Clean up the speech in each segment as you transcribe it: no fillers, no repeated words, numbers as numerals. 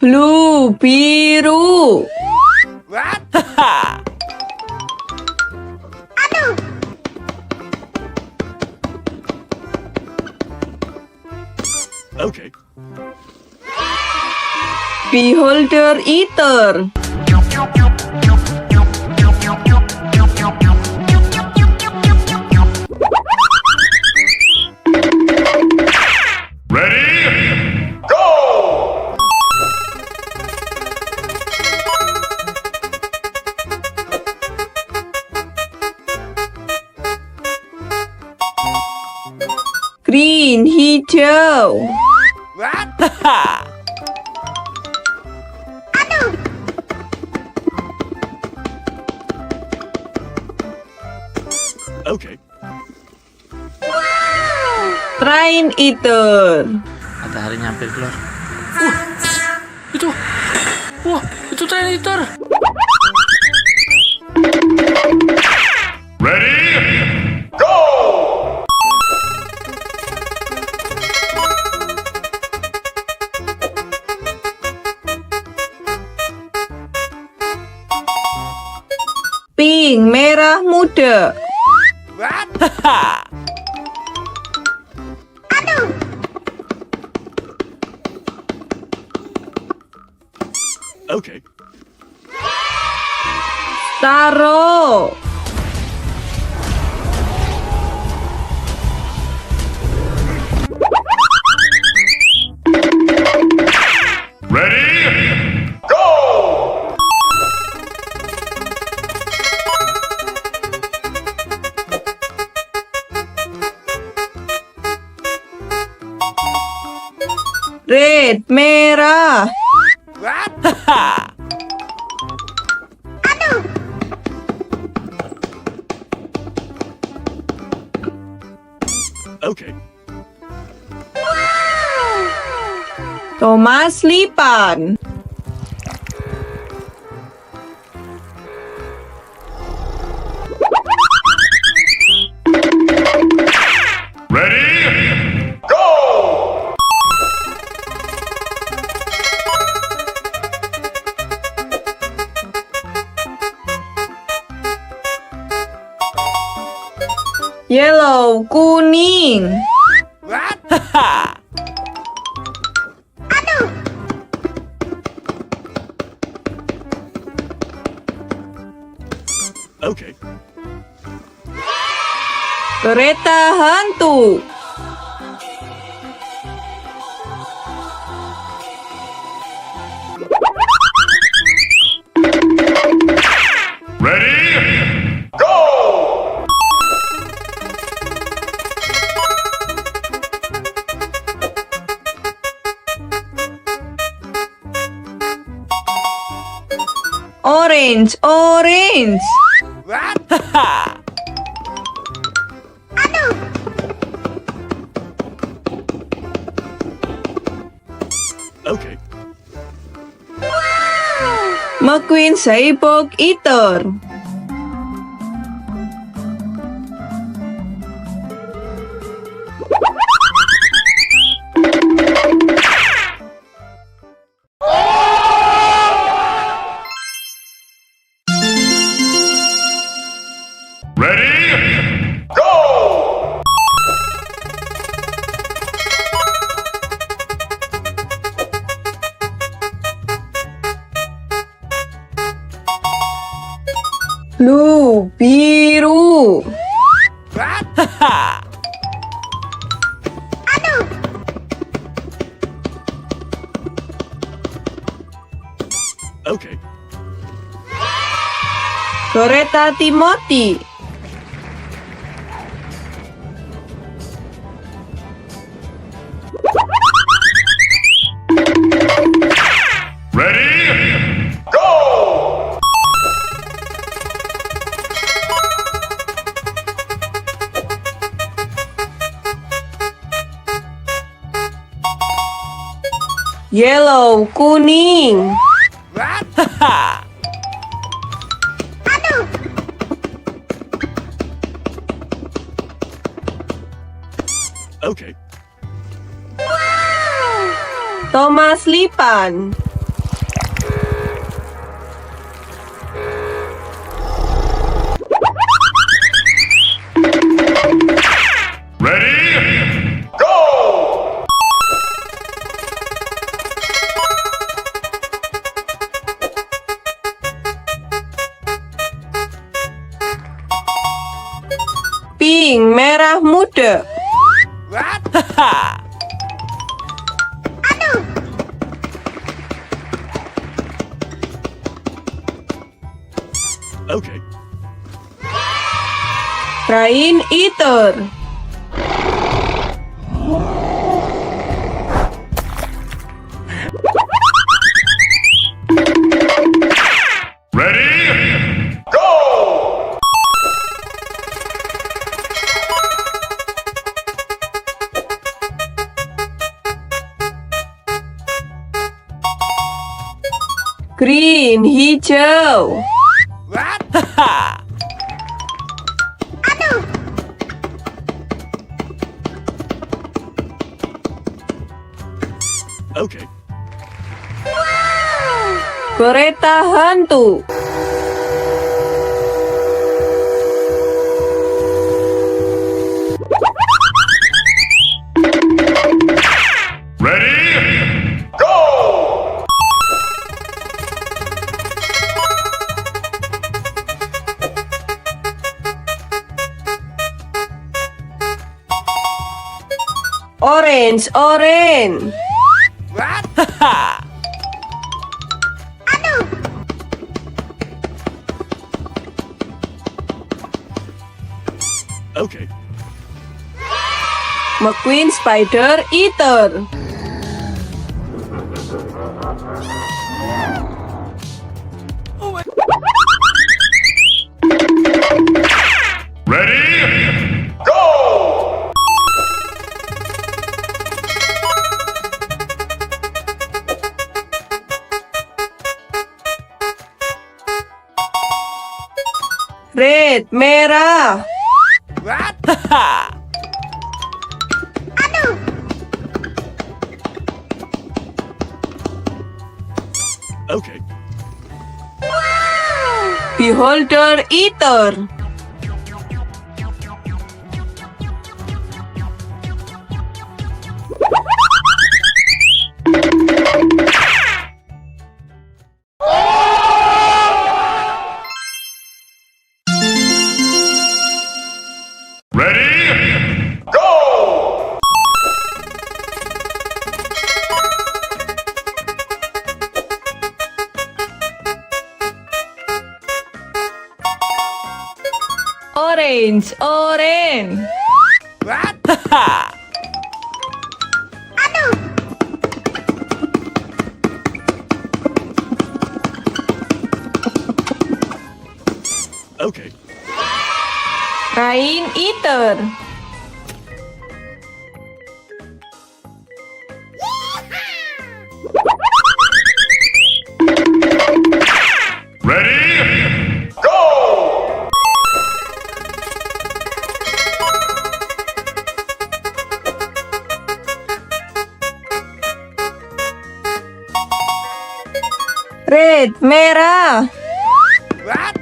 Blue, biru. What? Okay. Beholder eater. Ready? Go! Green, hijau. What? Okay. Train eater. Mataharinya hampir keluar. Itu. Wah, itu train eater. Ready? Go! Pink, merah muda. What? Okay. Starro. Ready? Go! Red, merah. What? Okay. Thomas Lipan. Ready? Go! Yellow, kuning. What? Okay. Kereta hantu. Ready? Go! Orange, orange. What? Okay. Mcqueen Cyborg eater. Ready? Go! Blue, biru. What? Okay. Kereta Timothy. Ready? Go! Yellow, kuning. What? Okay. Thomas Lipan. Kucing merah muda. What? Okay. Rain eater. Ready? Go! Green hijau. What? Okay. Kereta hantu. Ready? Go! Orange, orange. What? Okay. Mcqueen spider eater. Ready? Go! Red merah. What? Okay. Beholder eater. Ready? Go! Orange, orange. What? Okay. Rain eater. Ready? Go! Red merah. What?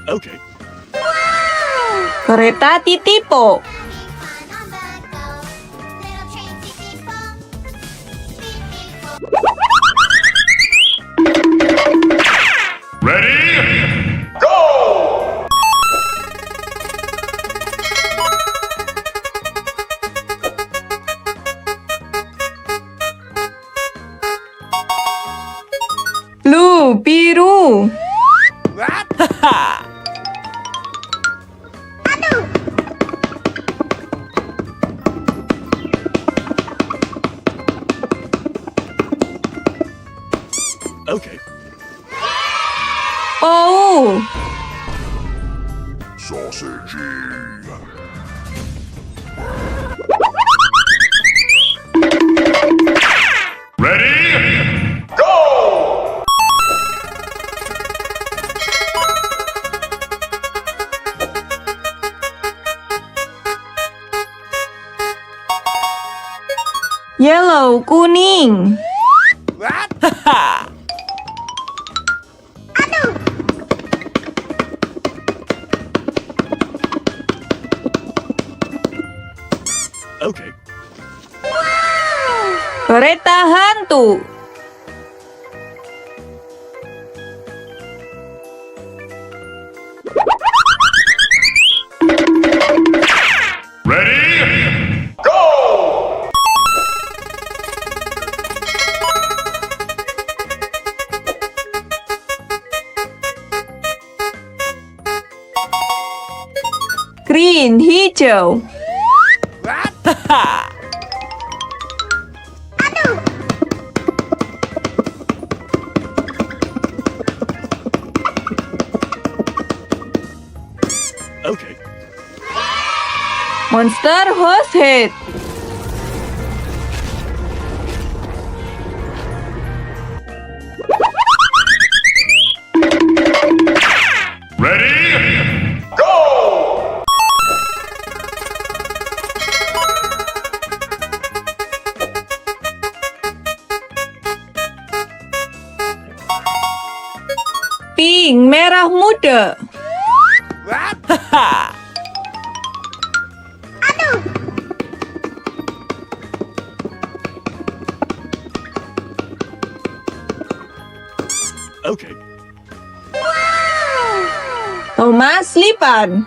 Okay. Kereta titipo. Ready? Go! Blue biru. What? Okay. Oh, Sausage. Ready? Go! yellow kuning. What? Okay. Hantu. Ready? Go! Green, hijau. What? Okay. Monster horse head. Ready? Go! Pink, merah muda. What? Okay. Thomas Lipan.